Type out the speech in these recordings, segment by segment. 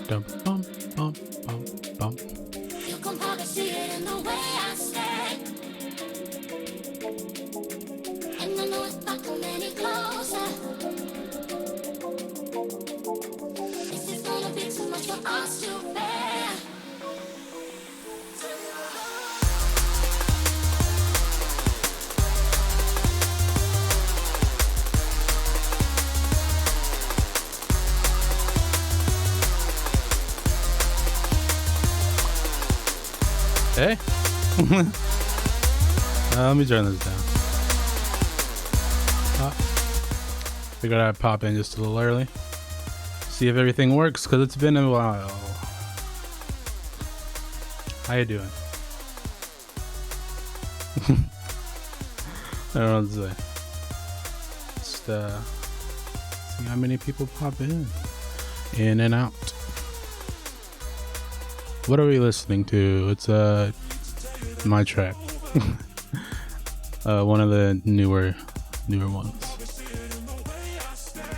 Dum, bum, bum, bum, bum. You can probably see it in the way I stay. And I know if I come any closer, this is gonna be too much for us to bear. Hey. Let me turn this down. Figured I'd pop in just a little early. See if everything works, because it's been a while. How you doing? I don't know what to say. Just see how many people pop in and out. What are we listening to? It's my track. One of the newer ones.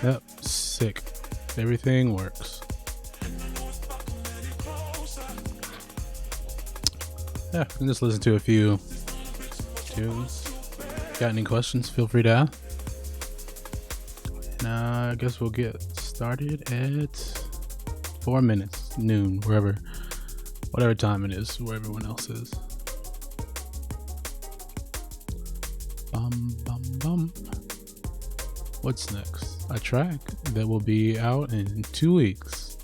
Yep, sick. Everything works. Yeah, I can just listen to a few tunes. Got any questions? Feel free to ask. Now I guess we'll get started at 4 minutes, noon, whatever time it is, where everyone else is. Bum bum bum. What's next? A track that will be out in 2 weeks.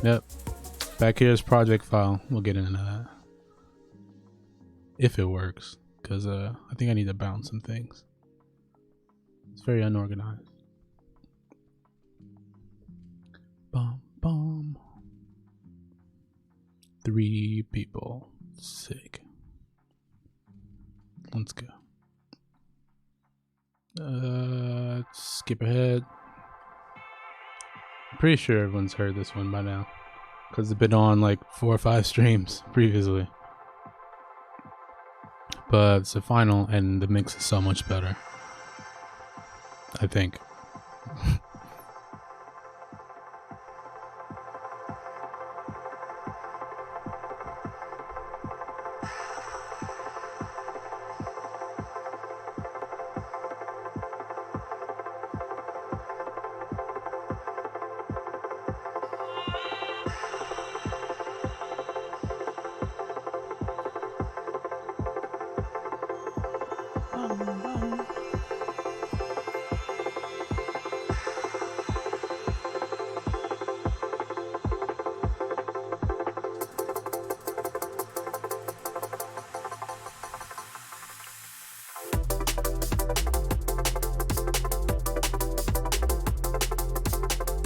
Yep. Back here is project file. We'll get into that. If it works. Because I think I need to bounce some things. It's very unorganized. Bum bum. 3 people. Sick. Let's go. Skip ahead. I'm pretty sure everyone's heard this one by now, because it's been on like 4 or 5 streams previously. But it's the final, and the mix is so much better, I think.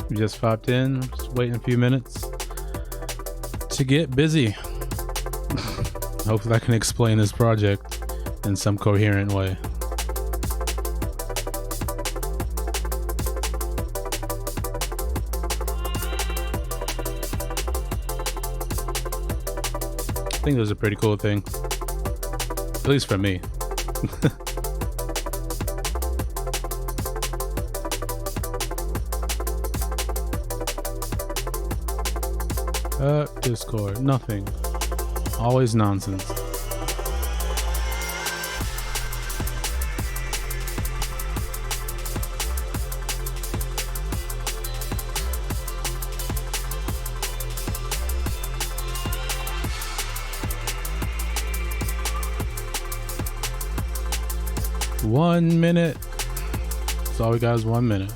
We just popped in, just waiting a few minutes to get busy. Hopefully I can explain this project in some coherent way. I think it was a pretty cool thing, at least for me. Discord, nothing. Always nonsense. One minute. That's all we got is 1 minute.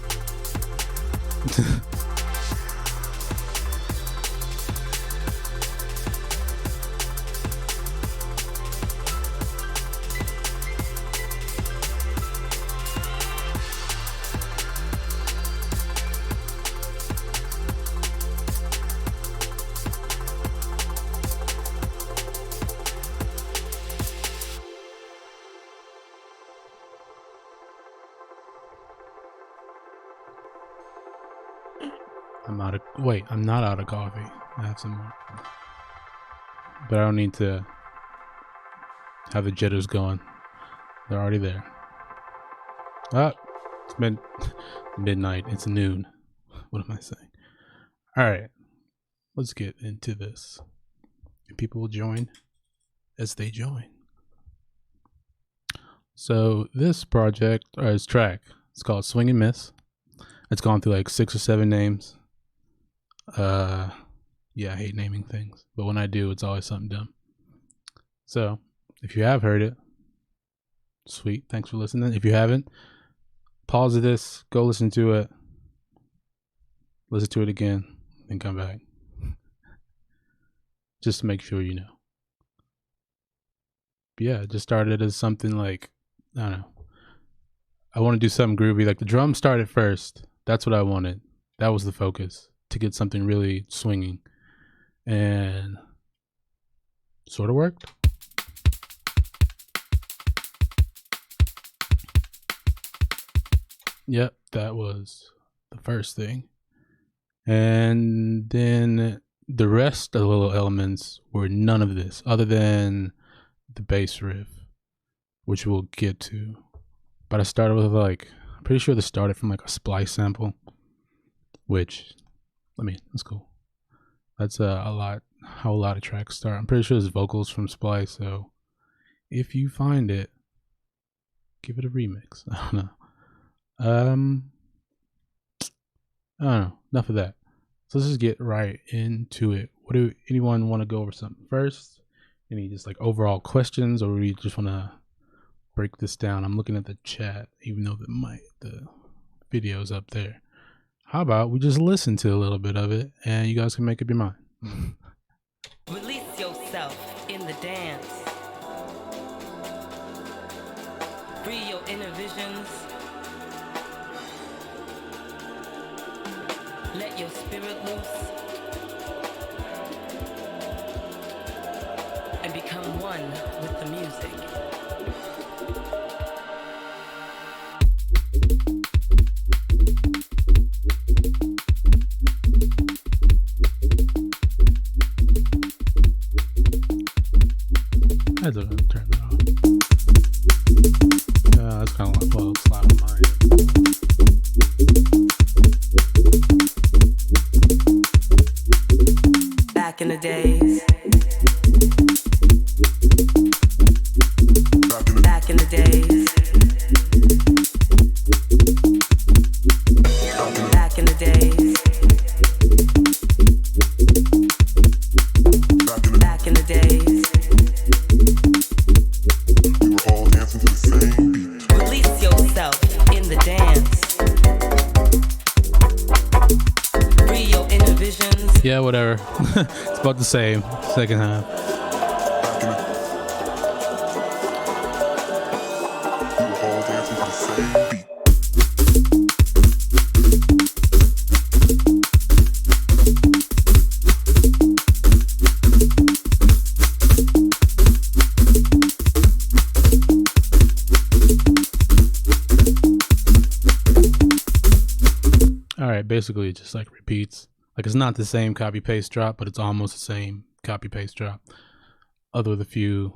I'm not out of coffee. I have some more. But I don't need to have the jitters going. They're already there. Ah, it's midnight. It's noon. What am I saying? All right, let's get into this. And people will join as they join. So this project, or this track, it's called Swing and Miss. It's gone through like 6 or 7 names. Yeah, I hate naming things, but when I do, it's always something dumb. So if you have heard it, sweet, thanks for listening. If you haven't, pause this, go listen to it again, and come back. Just to make sure you know. But yeah, it just started as something like, I don't know. I want to do something groovy. Like the drums started first. That's what I wanted. That was the focus, to get something really swinging. And sort of worked. Yep, that was the first thing. And then the rest of the little elements were none of this, other than the bass riff, which we'll get to. But I started with I'm pretty sure this started from like a splice sample, which, that's cool. That's how a lot of tracks start. I'm pretty sure there's vocals from splice, so if you find it, give it a remix. I don't know. I don't know. Enough of that. So let's just get right into it. Anyone want to go over something first? Any just like overall questions, or we just want to break this down? I'm looking at the chat, even though the video's up there. How about we just listen to a little bit of it, and you guys can make up your mind. Release yourself in the dance. Free your inner visions. Let your spirit loose. And become one with the music. I don't know, turn that off. That's kind of like, well, it's loud on my end. Back in the days. Back in the days. Back in the days. Back in the days. We were all dancing to the same beat. Release yourself in the dance. Free your inner visions. Yeah, whatever. It's about the same. Second half. We were all dancing to the same beat. Alright, basically it just like repeats. Like it's not the same copy paste drop, but it's almost the same copy paste drop. Other with a few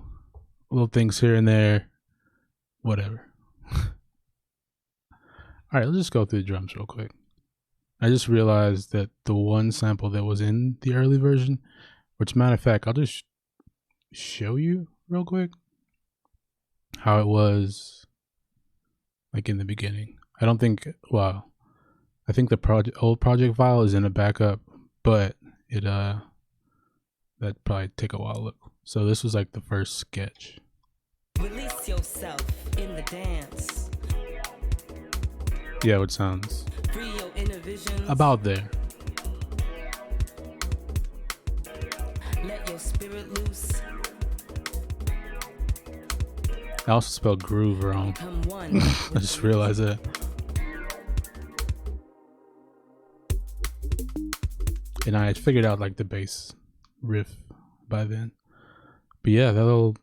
little things here and there. Whatever. Alright, let's just go through the drums real quick. I just realized that the one sample that was in the early version, which matter of fact, I'll just show you real quick how it was like in the beginning. I think the old project file is in a backup, but it that'd probably take a while to look. So this was like the first sketch. Release yourself in the dance. Yeah, it sounds Free your inner visions. about there. Let your spirit loose. I also spelled groove wrong. Become one. I just realized that. And I had figured out like the bass riff by then. But yeah, that little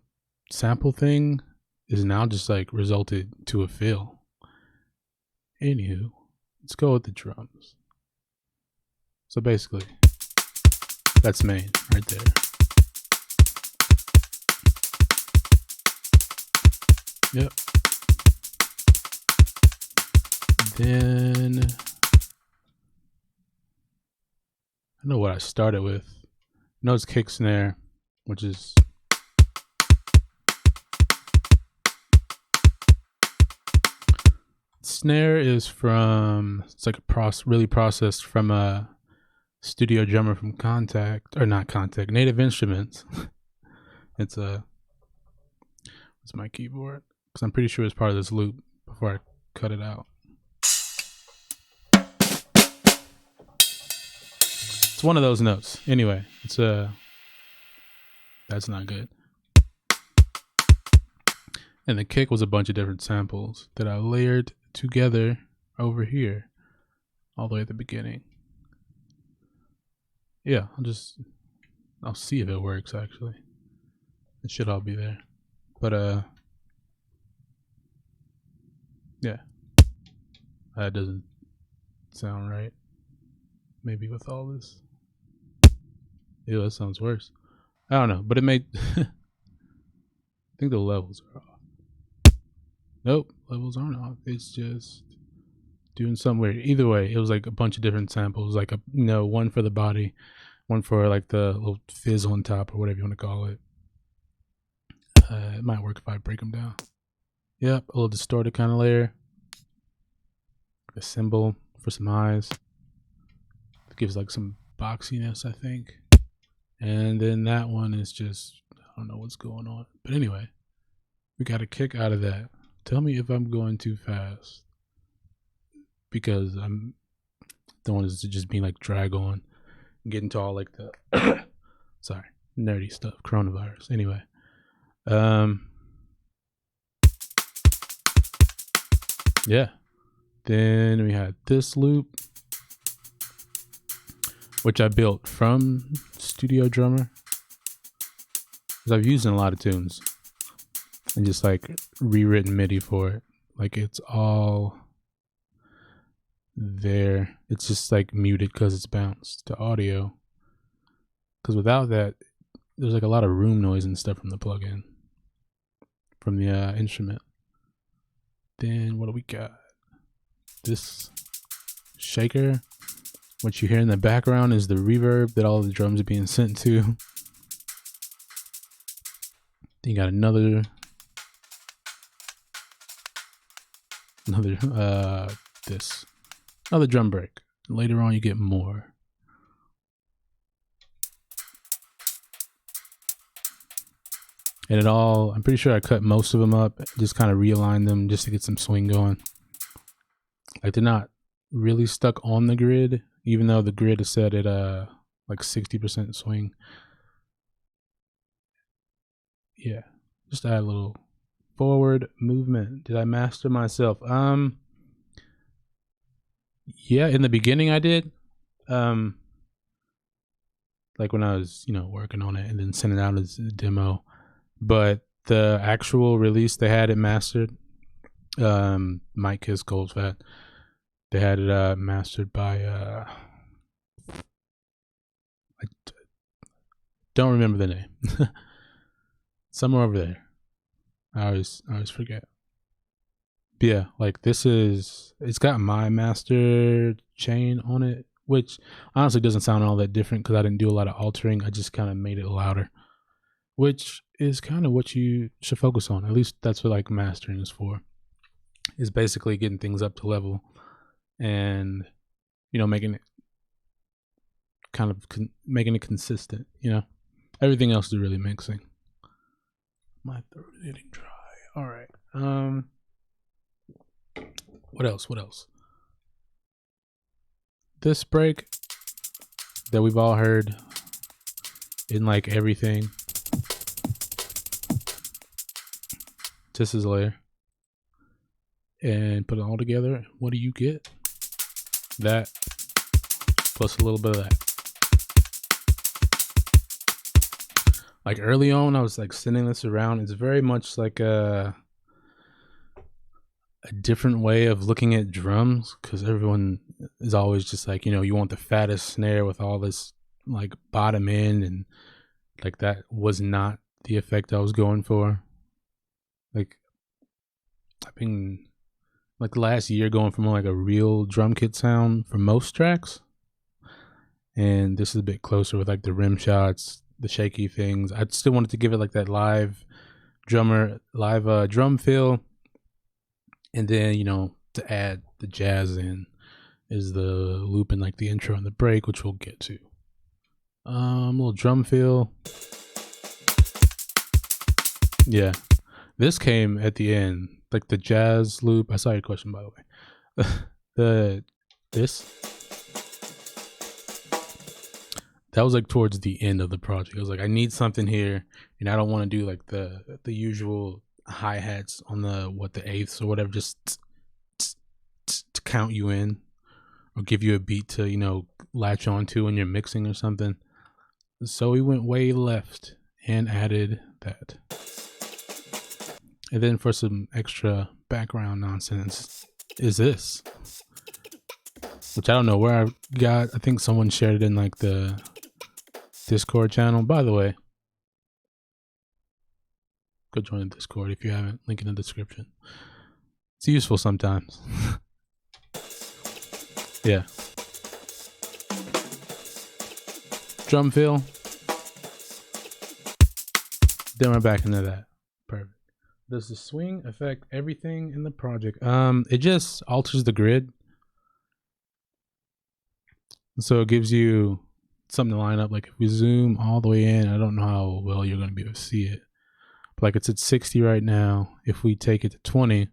sample thing is now just like resulted to a fill. Anywho, let's go with the drums. So basically, that's main right there. Yep. Then I know what I started with. I know it's kick snare, which is snare is from, it's like a really processed from a studio drummer from Native Instruments. It's my keyboard, because I'm pretty sure it's part of this loop before I cut it out. It's one of those notes. Anyway, it's that's not good. And the kick was a bunch of different samples that I layered together over here, all the way at the beginning. Yeah, I'll see if it works actually. It should all be there. But yeah. That doesn't sound right. Maybe with all this. Ew, that sounds worse. I don't know, but it made I think the levels are off. Nope, levels aren't off. It's just doing something weird. Either way, it was like a bunch of different samples, like one for the body, one for like the little fizz on top or whatever you want to call it. It might work if I break them down. Yep, a little distorted kind of layer. A symbol for some eyes. It gives like some boxiness, I think. And then that one is just, I don't know what's going on. But anyway, we got a kick out of that. Tell me if I'm going too fast, because I'm don't want this to just be like drag on and get into all like the sorry, nerdy stuff, coronavirus. Anyway, yeah. Then we had this loop, which I built from Studio Drummer, because I've used in a lot of tunes and just like rewritten MIDI for it. Like it's all there. It's just like muted because it's bounced to audio. Because without that, there's like a lot of room noise and stuff from the plugin, from the instrument. Then what do we got? This shaker. What you hear in the background is the reverb that all the drums are being sent to. Then you got another drum break. Later on you get more. And I'm pretty sure I cut most of them up, just kind of realigned them just to get some swing going. Like they're not really stuck on the grid, even though the grid is set at like 60% swing. Yeah, just add a little forward movement. Did I master myself? Yeah, in the beginning I did. Like when I was, working on it and then sending it out as a demo. But the actual release, they had it mastered. Mike Kiss Gold Fat. They had it mastered by I don't remember the name. Somewhere over there. I always forget. But yeah, like it's got my master chain on it, which honestly doesn't sound all that different because I didn't do a lot of altering. I just kind of made it louder, which is kind of what you should focus on. At least that's what like mastering is for. Is basically getting things up to level. And making it making it consistent. Everything else is really mixing. My throat is getting dry. All right. What else? This break that we've all heard in like everything. This is a layer. And put it all together. What do you get? That plus a little bit of that. Like early on, I was like sending this around. It's very much like a different way of looking at drums, because everyone is always just like, you want the fattest snare with all this like bottom end, and like that was not the effect I was going for. Like I've been like the last year going from like a real drum kit sound for most tracks, and this is a bit closer with like the rim shots, the shaky things. I still wanted to give it like that live drum feel, and then to add the jazz in is the loop and like the intro and the break, which we'll get to. Little drum feel. Yeah, this came at the end, like the jazz loop. I saw your question, by the way. That was like towards the end of the project. I was like, I need something here, and I don't want to do like the usual hi-hats on the eighths or whatever, just to count you in or give you a beat to latch onto when you're mixing or something. So we went way left and added that. And then for some extra background nonsense is this, which I don't know where I got. I think someone shared it in like the Discord channel. By the way, go join the Discord if you haven't. Link in the description. It's useful sometimes. Yeah. Drum fill. Then we're back into that. Perfect. Does the swing affect everything in the project? It just alters the grid. So it gives you something to line up. Like if we zoom all the way in, I don't know how well you're going to be able to see it. But like it's at 60 right now. If we take it to 20,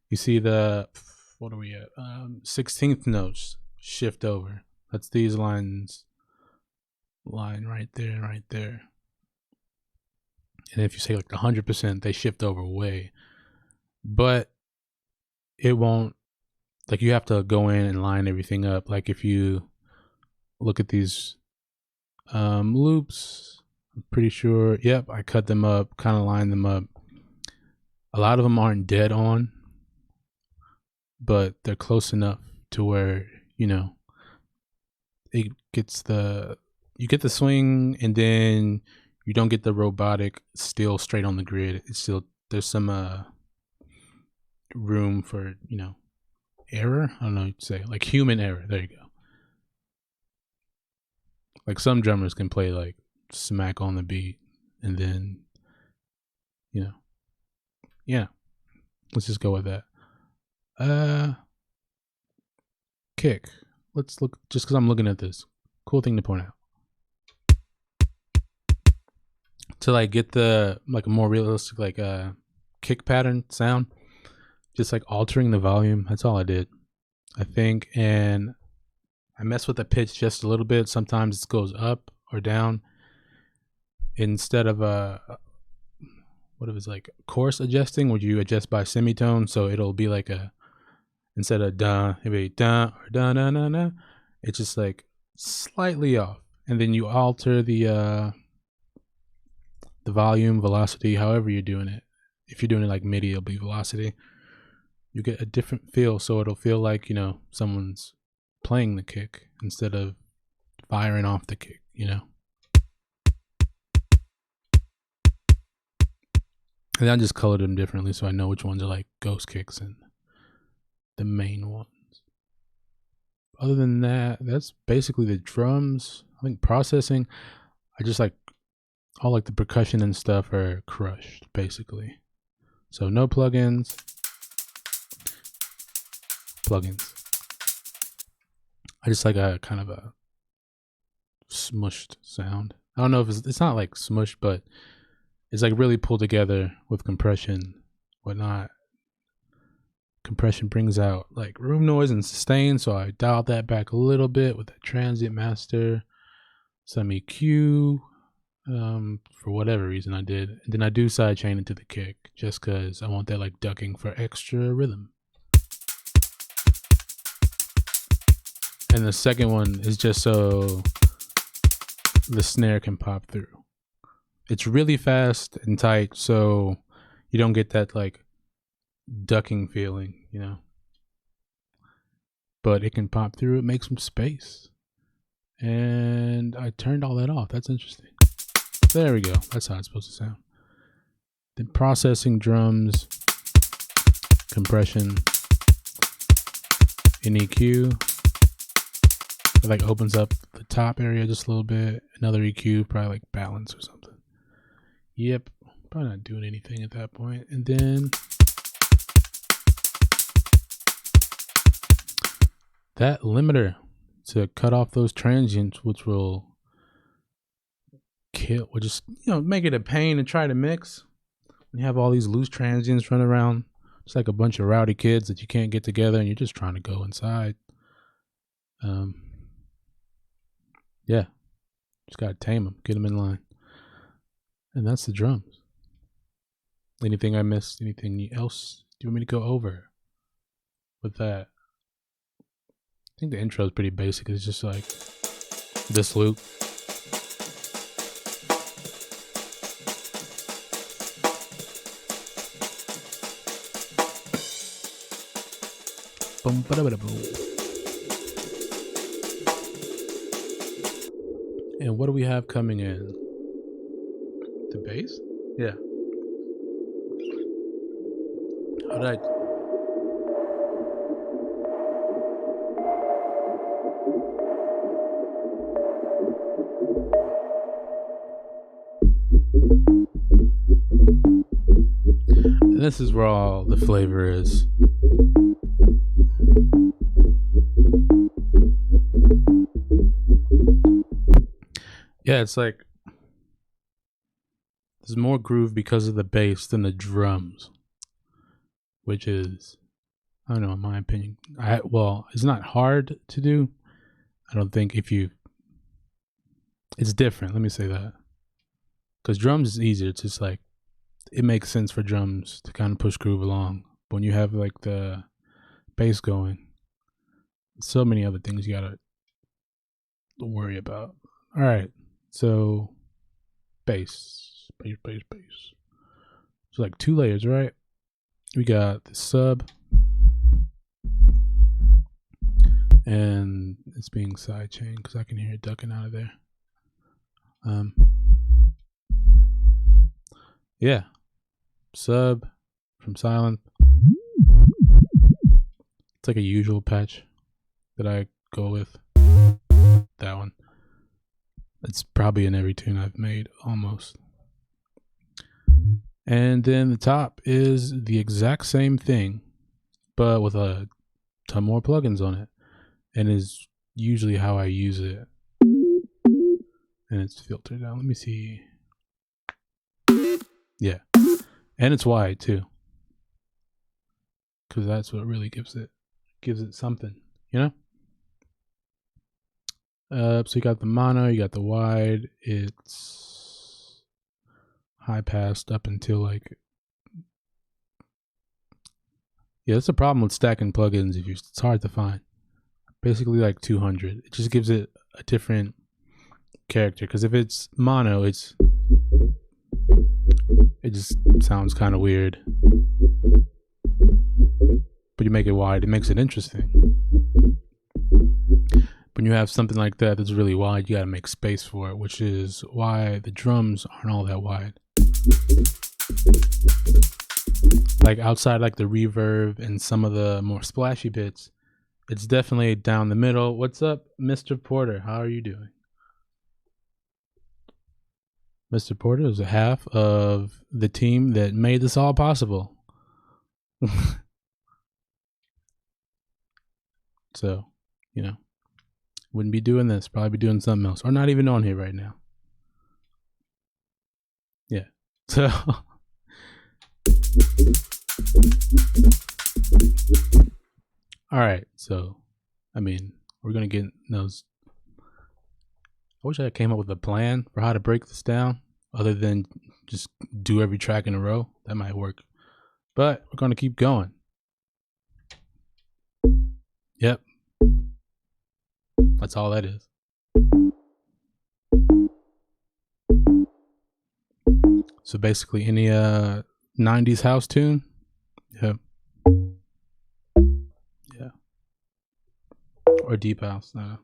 you see what are we at? 16th notes shift over. That's these lines. Line right there and right there. And if you say like 100%, they shift over way. But it won't, like you have to go in and line everything up. Like if you look at these loops, I'm pretty sure, yep, I cut them up, kind of lined them up. A lot of them aren't dead on, but they're close enough to where, it gets you get the swing, and then you don't get the robotic still straight on the grid. It's still, there's some room for, error. I don't know what to say, like human error. There you go. Like some drummers can play like smack on the beat, and then, yeah, let's just go with that. Kick. Let's look, just because I'm looking at this. Cool thing to point out. To like get the like a more realistic like kick pattern sound, just like altering the volume. That's all I did, I think. And I mess with the pitch just a little bit. Sometimes it goes up or down instead of what if it's like chorus adjusting, where you adjust by semitone. So it'll be like instead of da, it'll be da or da na na na. It's just like slightly off, and then you alter the volume, velocity, however you're doing it. If you're doing it like MIDI, it'll be velocity. You get a different feel, so it'll feel like someone's playing the kick instead of firing off the kick. And I just colored them differently so I know which ones are like ghost kicks and the main ones. Other than that, that's basically the drums. I think processing, I just like all like the percussion and stuff are crushed basically. So no plugins. I just like a kind of a smushed sound. I don't know if it's not like smushed, but it's like really pulled together with compression, whatnot. Compression brings out like room noise and sustain, so I dialed that back a little bit with that transient master, some EQ. For whatever reason I did. And then I do sidechain into the kick just because I want that like ducking for extra rhythm. And the second one is just so the snare can pop through. It's really fast and tight, so you don't get that like ducking feeling, but it can pop through. It makes some space. And I turned all that off. That's interesting. There we go. That's how it's supposed to sound. Then processing, drums, compression, and EQ. It like opens up the top area just a little bit. Another EQ, probably like balance or something. Yep, probably not doing anything at that point. And then that limiter to cut off those transients, which will kill, will just, you know, make it a pain to try to mix. When you have all these loose transients running around, it's like a bunch of rowdy kids that you can't get together and you're just trying to go inside. Yeah, just gotta tame them, get them in line. And that's the drums. Anything I missed? Anything else do you want me to go over with that? I think the intro is pretty basic. It's just like this loop. Boom, ba-da-ba-da-boom. And what do we have coming in? The bass? Yeah. How did I... And this is where all the flavor is. Yeah, it's like there's more groove because of the bass than the drums, which is, I don't know, in my opinion. Well, it's not hard to do. I don't think it's different. Let me say that. Because drums is easier. It's just like, it makes sense for drums to kind of push groove along. But when you have like the bass going, so many other things you gotta worry about. All right. So, bass. So like 2 layers, right? We got the sub, and it's being sidechained because I can hear it ducking out of there. Yeah, sub from silent. It's like a usual patch that I go with. That one. It's probably in every tune I've made, almost. And then the top is the exact same thing, but with a ton more plugins on it. And is usually how I use it. And it's filtered out. Let me see. Yeah. And it's wide too. Because that's what really gives it something, you know? So you got the mono, you got the wide, it's high passed up until like, yeah, that's the problem with stacking plugins. It's hard to find. Basically like 200. It just gives it a different character. Because if it's mono, it just sounds kind of weird. But you make it wide, it makes it interesting. When you have something like that that's really wide, you gotta make space for it, which is why the drums aren't all that wide. Like outside like the reverb and some of the more splashy bits, it's definitely down the middle. What's up, Mr. Porter? How are you doing? Mr. Porter is a half of the team that made this all possible. So, you know. Wouldn't be doing this, probably be doing something else, or not even on here right now. Yeah. So all right. So I mean, we're gonna get those. I wish I came up with a plan for how to break this down other than just do every track in a row. That might work. But we're gonna keep going. Yep. That's all that is. So basically any 90s house tune. Yep. Yeah. Or deep house. No.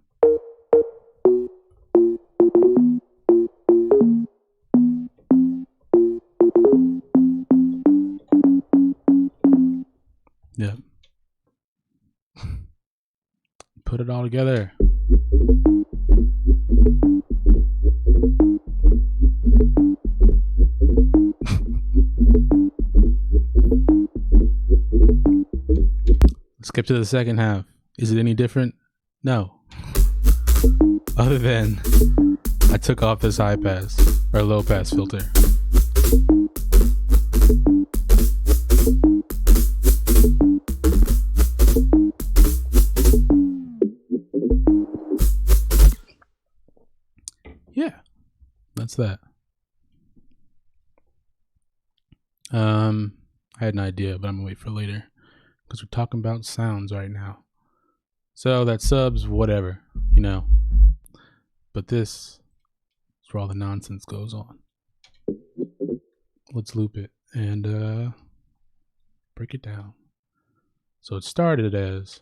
Yep. Put it all together. Skip to the second half. Is it any different? No. Other than I took off this high pass or low pass filter. Yeah, that's that. I had an idea, but I'm gonna wait for later because we're talking about sounds right now. So that subs, whatever, you know. But this is where all the nonsense goes on. Let's loop it and break it down. So it started as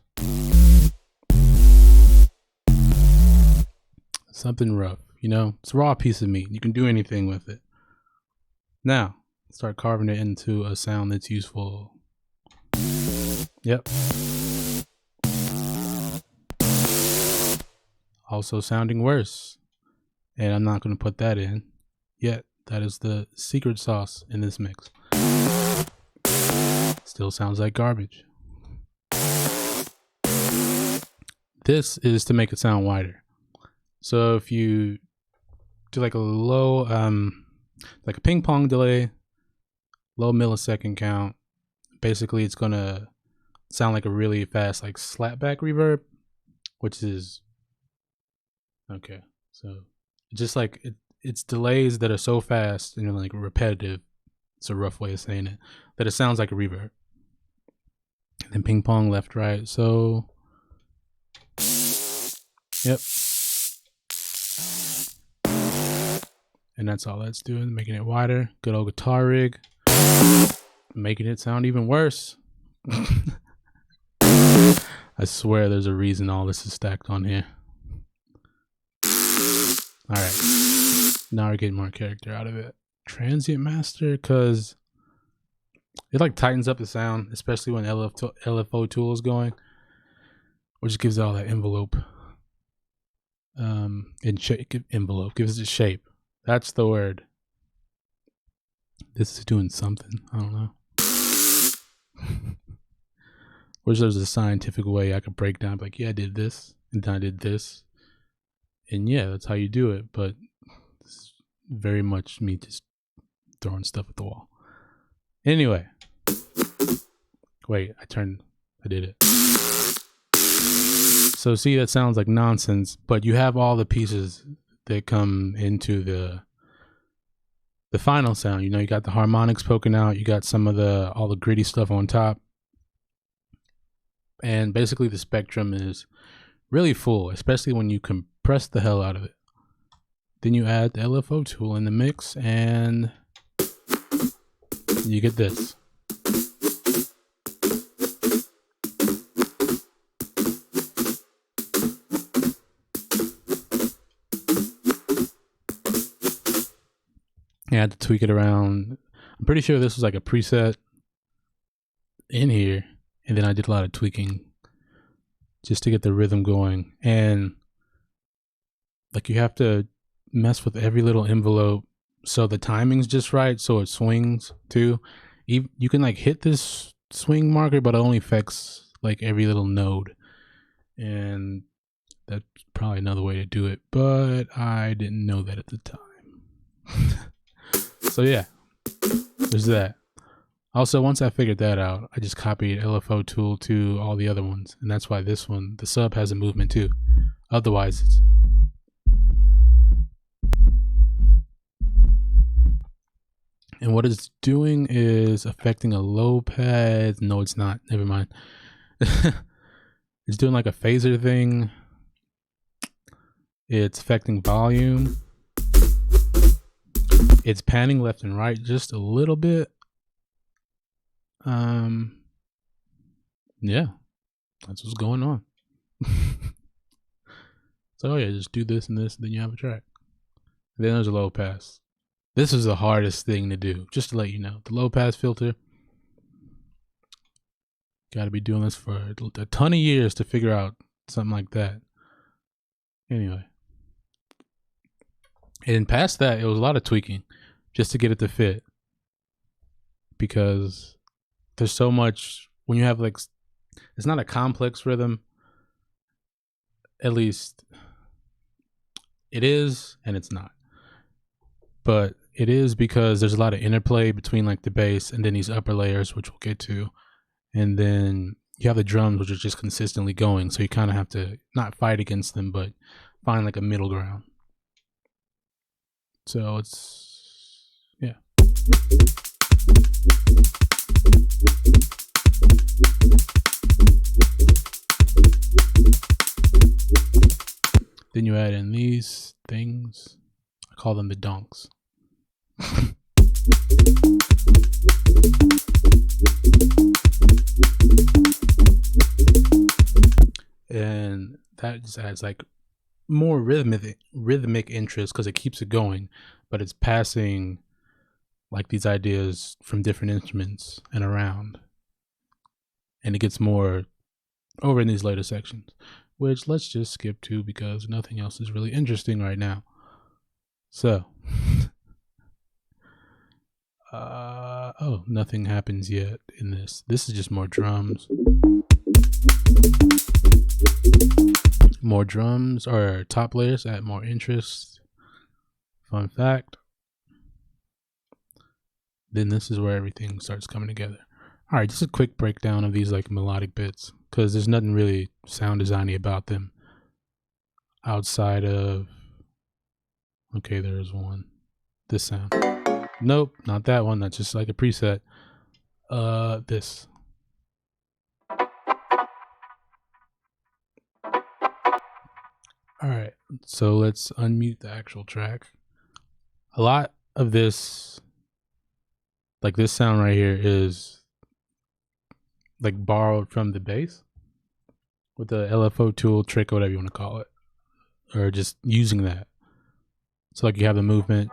something rough, you know. It's a raw piece of meat. You can do anything with it. Now, start carving it into a sound that's useful. Yep. Also sounding worse. And I'm not going to put that in yet. That is the secret sauce in this mix. Still sounds like garbage. This is to make it sound wider. So if you do like a low, like a ping pong delay, low millisecond count, basically it's going to sound like a really fast, like slapback reverb, which is okay. So just like it's delays that are so fast and like repetitive. It's a rough way of saying it, that it sounds like a reverb. And then ping pong left, right. So, yep. And that's all that's doing, making it wider. Good old guitar rig, making it sound even worse. I swear there's a reason all this is stacked on here. All right, now we're getting more character out of it. Transient master, because it like tightens up the sound, especially when LFO tool is going, which gives it all that envelope. Envelope gives it shape. That's the word. This is doing something. I don't know. Wish there's a scientific way I could break down, like, yeah, I did this, and then I did this. And yeah, that's how you do it. But it's very much me just throwing stuff at the wall. Anyway. Wait, I did it. So see, that sounds like nonsense, but you have all the pieces that come into the final sound. You know, you got the harmonics poking out, you got some of all the gritty stuff on top. And basically the spectrum is really full, especially when you compress the hell out of it. Then you add the LFO tool in the mix and you get this. I had to tweak it around. I'm pretty sure this was like a preset in here, and then I did a lot of tweaking just to get the rhythm going. And like you have to mess with every little envelope so the timing's just right, so it swings too. You can like hit this swing marker, but it only affects like every little node, and that's probably another way to do it, but I didn't know that at the time. So yeah, there's that. Also, once I figured that out, I just copied LFO tool to all the other ones, and that's why this one, the sub, has a movement too. Otherwise, it's and what it's doing is affecting a low pad. No, it's not. Never mind. It's doing like a phaser thing. It's affecting volume. It's panning left and right just a little bit. Yeah, that's what's going on. So yeah, just do this and this, and then you have a track. And then there's a low pass. This is the hardest thing to do, just to let you know. The low pass filter. Got to be doing this for a ton of years to figure out something like that. Anyway. And past that, it was a lot of tweaking just to get it to fit. Because there's so much, when you have like, it's not a complex rhythm. At least it is, and it's not. But it is because there's a lot of interplay between like the bass and then these upper layers, which we'll get to. And then you have the drums, which are just consistently going. So you kind of have to not fight against them, but find like a middle ground. So it's, yeah. Then you add in these things. I call them the donks. And that just adds like more rhythmic interest because it keeps it going, but it's passing like these ideas from different instruments and around, and it gets more over in these later sections, which let's just skip to because nothing else is really interesting right now. So oh, nothing happens yet in this. This is just more drums. More drums or top layers add more interest. Fun fact. Then this is where everything starts coming together. All right, just a quick breakdown of these like melodic bits because there's nothing really sound designy about them outside of, okay, there's one. This sound. Nope, not that one. That's just like a preset. This. All right, so let's unmute the actual track. A lot of this, like this sound right here, is like borrowed from the bass with the LFO tool, trick, or whatever you want to call it, or just using that. So like you have the movement.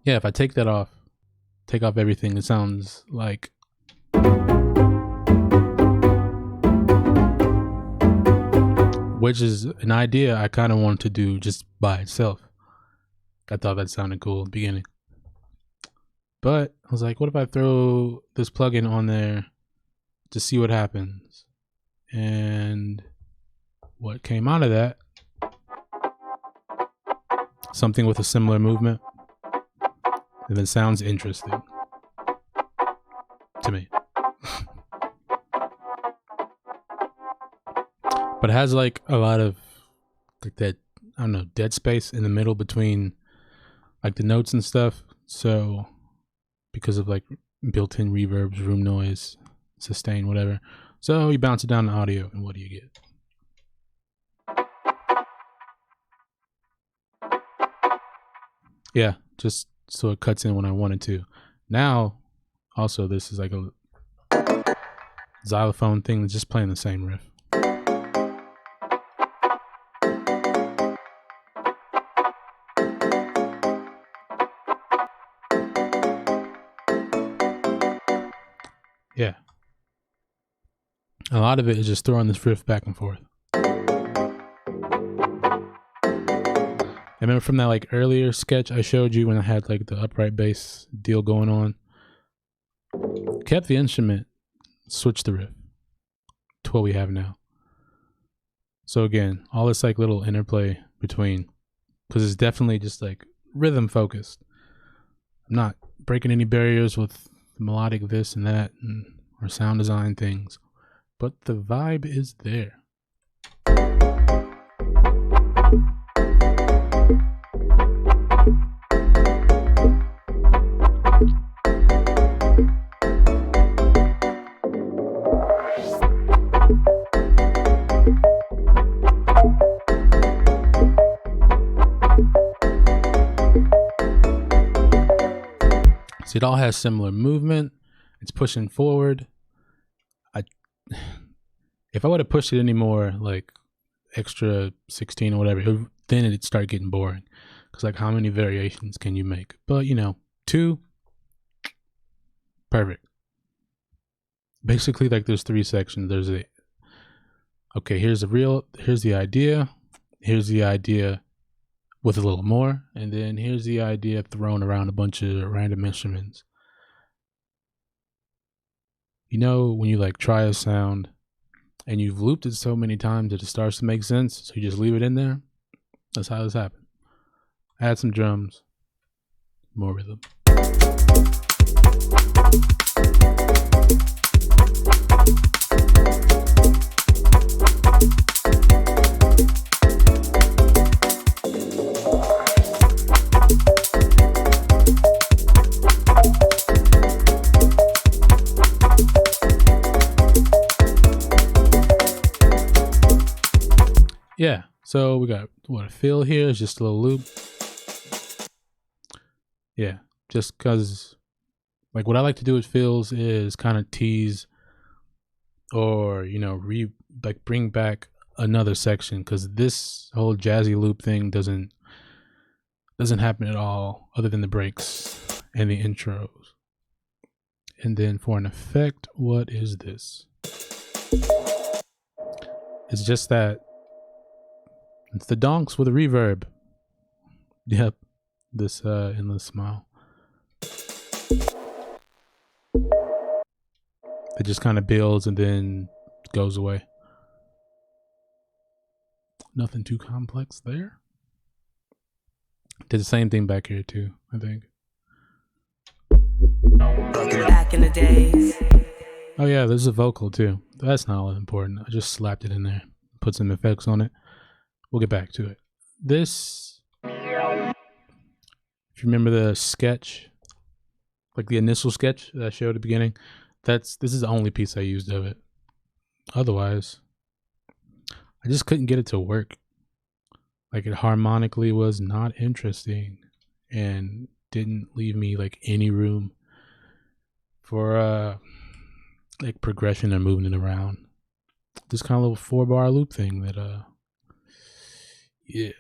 Yeah, if I take that off, take off everything, it sounds like, which is an idea I kind of wanted to do just by itself. I thought that sounded cool at the beginning. But I was like, what if I throw this plugin on there to see what happens? And what came out of that, something with a similar movement, and it sounds interesting to me. But it has like a lot of like that, I don't know, dead space in the middle between like the notes and stuff. So because of like built-in reverbs, room noise, sustain, whatever. So you bounce it down to audio, and what do you get? Yeah, just so it cuts in when I wanted to. Now, also this is like a xylophone thing that's just playing the same riff. Yeah. A lot of it is just throwing this riff back and forth. I remember from that like earlier sketch I showed you when I had like the upright bass deal going on. Kept the instrument, switched the riff to what we have now. So again, all this like little interplay between, because it's definitely just like rhythm focused. I'm not breaking any barriers with melodic this and that or sound design things, but the vibe is there. It all has similar movement. It's pushing forward. If I would have pushed it any more, like extra 16 or whatever, then it'd start getting boring. Because like, how many variations can you make? But you know, 2, perfect. Basically, like there's 3 sections. There's okay, here's the idea. Here's the idea with a little more. And then here's the idea thrown around a bunch of random instruments. You know, when you like try a sound and you've looped it so many times that it starts to make sense, so you just leave it in there? That's how this happened. Add some drums, more rhythm. Yeah, so we got what a fill here is just a little loop. Yeah, just because like what I like to do with fills is kind of tease or, you know, bring back another section, because this whole jazzy loop thing doesn't happen at all other than the breaks and the intros. And then for an effect, what is this? It's just that it's the donks with a reverb. Yep, this endless smile. It just kind of builds and then goes away. Nothing too complex there. Did the same thing back here too, I think. Back in the days. Oh yeah, there's a vocal too. That's not all that important. I just slapped it in there, put some effects on it. We'll get back to it. This, if you remember the sketch, like the initial sketch that I showed at the beginning, this is the only piece I used of it. Otherwise, I just couldn't get it to work. Like, it harmonically was not interesting and didn't leave me like any room for like progression or moving it around. This kind of little 4-bar loop thing that yeah.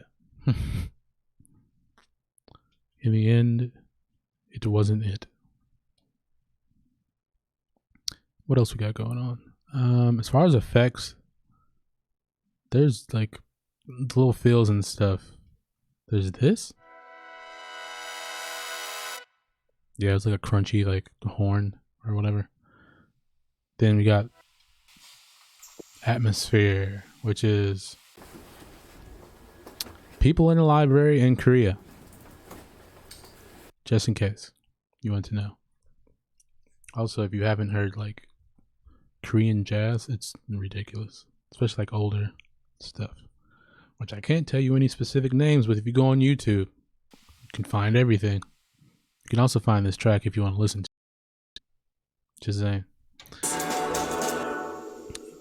In the end, it wasn't it. What else we got going on? As far as effects, there's like little fills and stuff. There's this. Yeah, it's like a crunchy like horn or whatever. Then we got atmosphere, which is people in a library in Korea. Just in case you want to know. Also, if you haven't heard like Korean jazz, it's ridiculous. Especially like older stuff. Which I can't tell you any specific names, but if you go on YouTube, you can find everything. You can also find this track if you want to listen to it. Just saying.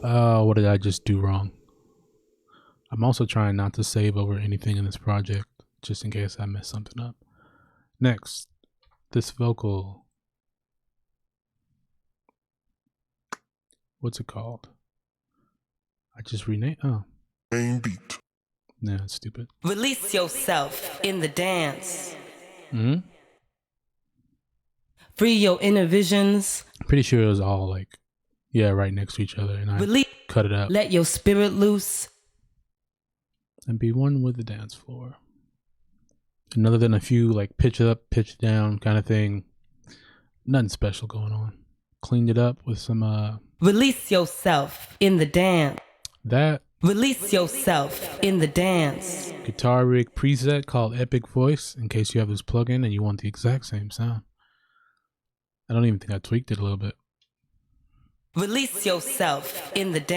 What did I just do wrong? I'm also trying not to save over anything in this project, just in case I mess something up. Next, this vocal. What's it called? I just renamed. Oh. Main beat. Nah, it's stupid. Release yourself in the dance. Hmm. Free your inner visions. Pretty sure it was all like, yeah, right next to each other, and I cut it out. Let your spirit loose. And be one with the dance floor. And other than a few like pitch up, pitch down kind of thing, nothing special going on. Cleaned it up with some Release yourself in the dance. That Release yourself in the dance. guitar rig preset called Epic Voice, in case you have this plugin and you want the exact same sound. I don't even think I tweaked it a little bit. Release yourself in the dance.